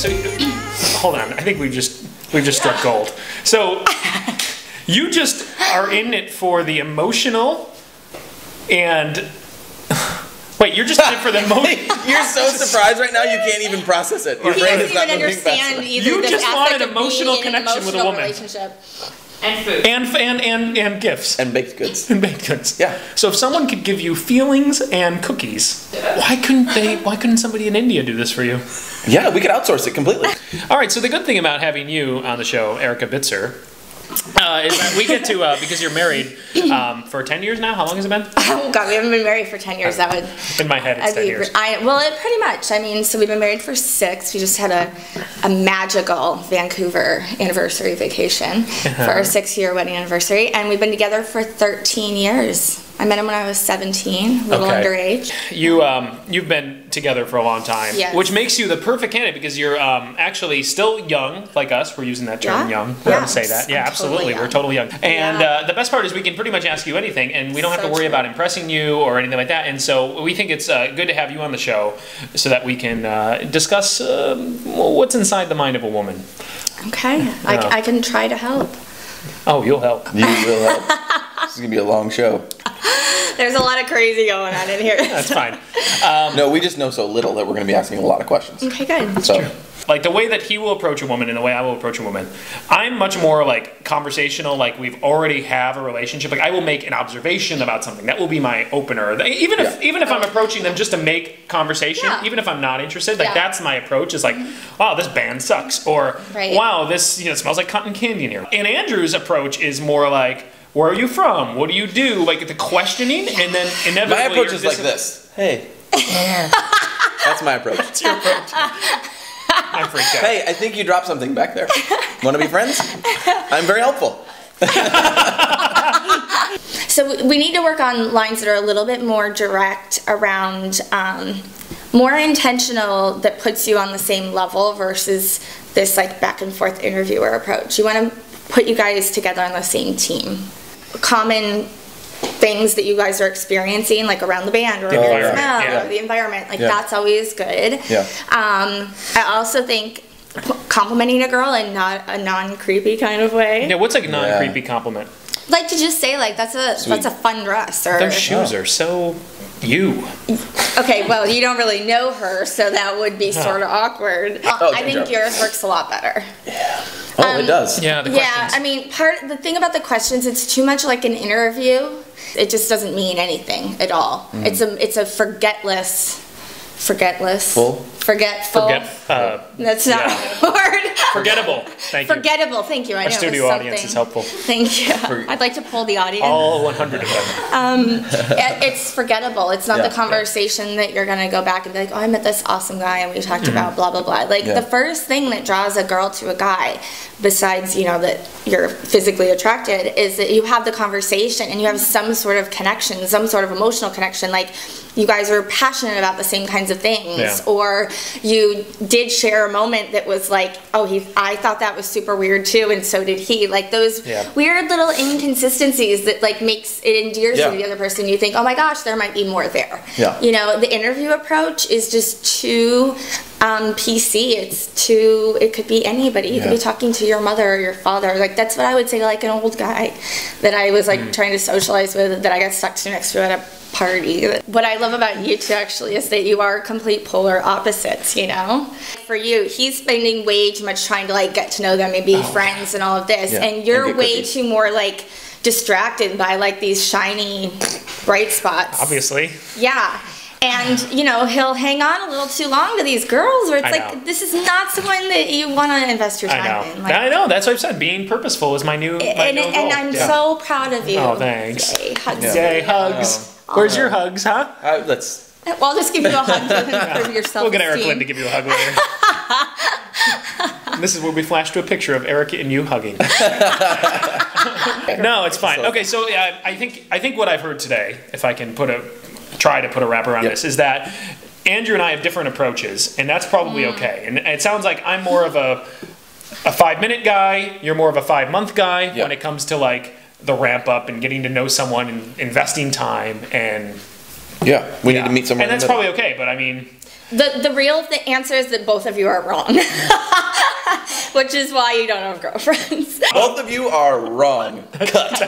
so hold on. I think we've just struck gold. So you just are in it for the emotional and. Wait, you're just in it for the emotion. You're so surprised right now you can't even process it. Your brain is not moving fast. You just want an emotional connection with a woman. And food. And gifts. And baked goods. And baked goods. Yeah. So if someone could give you feelings and cookies, why couldn't somebody in India do this for you? Yeah, we could outsource it completely. All right, so the good thing about having you on the show, Erika Bitzer, is that we get to, because you're married for 10 years now. How long has it been? Oh, God, we haven't been married for 10 years. That would... In my head, it's 10 years. Pretty much. I mean, so we've been married for 6. We just had a magical Vancouver anniversary vacation for our 6-year wedding anniversary. And we've been together for 13 years. I met him when I was 17, a little underage. You've been together for a long time, yes. Which makes you the perfect candidate because you're actually still young, like us. We're using that term, young. We're going to say that. Yeah, absolutely. We're totally young. And the best part is we can pretty much ask you anything, and we don't have to worry about impressing you or anything like that. And so we think it's good to have you on the show so that we can discuss what's inside the mind of a woman. Okay, I can try to help. Oh, you'll help. You will help. This is going to be a long show. There's a lot of crazy going on in here. That's fine. No, we just know so little that we're going to be asking a lot of questions. Okay, good. That's true. Like the way that he will approach a woman and the way I will approach a woman, I'm much more like conversational, like we've already have a relationship. Like I will make an observation about something. That will be my opener. Even if I'm approaching them just to make conversation, even if I'm not interested, like that's my approach is like, wow, this band sucks. Or wow, this smells like cotton candy in here. And Andrew's approach is more like, where are you from? What do you do? Like the questioning, and then inevitably. My approach is like this. Hey. That's my approach. That's your approach. I'm freaked out. Hey, I think you dropped something back there. Want to be friends? I'm very helpful. So we need to work on lines that are a little bit more direct around, more intentional that puts you on the same level versus this like back and forth interviewer approach. You want to put you guys together on the same team. Common things that you guys are experiencing, like around the band or the environment, like that's always good. I also think complimenting a girl in not a non-creepy kind of way. Yeah, what's like a non-creepy compliment? Like to just say like that's a fun dress, or those shoes are so you. Okay, well you don't really know her, so that would be sort of awkward. I think yours works a lot better. Yeah. Oh, it does. Yeah, the questions. I mean, the thing about the questions, it's too much like an interview. It just doesn't mean anything at all. It's a forgetful. That's not a word. Forgettable. Thank you. Forgettable. Thank you. I know. Our studio audience is helpful. Thank you. I'd like to pull the audience. All 100 of them. It's forgettable. It's not the conversation that you're gonna go back and be like, oh, I met this awesome guy and we talked about blah blah blah. Like the first thing that draws a girl to a guy, besides that you're physically attracted, is that you have the conversation and you have some sort of connection, some sort of emotional connection. Like you guys are passionate about the same kinds of things, or you did share a moment that was like, oh, I thought that was super weird too, and so did he. Like those weird little inconsistencies that like makes it endears you to the other person. You think, oh my gosh, there might be more there. The interview approach is just too PC. It could be anybody. You could be talking to your mother or your father. Like that's what I would say to like an old guy that I was like trying to socialize with, that I got stuck to next to at a party. What I love about you two actually is that you are complete polar opposites, For you, he's spending way too much trying to like get to know them and be friends and all of this, and you're way too more like distracted by like these shiny bright spots. Obviously. Yeah. And, he'll hang on a little too long to these girls where it's like, this is not someone that you want to invest your time in. Like, I know. That's what I've said. Being purposeful is my new goal. And I'm so proud of you. Oh, thanks. Yay, hugs. Yay, hugs. Where's your hugs, huh? Well, I'll just give you a hug to improve your self-esteem. We'll get Eric Lynn to give you a hug later. This is where we flash to a picture of Eric and you hugging. No, it's fine. Okay, so I think what I've heard today, if I can try to put a wrap around this, is that Andrew and I have different approaches, and that's probably okay. And it sounds like I'm more of a 5-minute guy, you're more of a 5-month guy when it comes to like the ramp up and getting to know someone and investing time and we need to meet someone. And that's probably okay, but I mean, The real answer is that both of you are wrong. Which is why you don't have girlfriends. Both of you are wrong. Cut.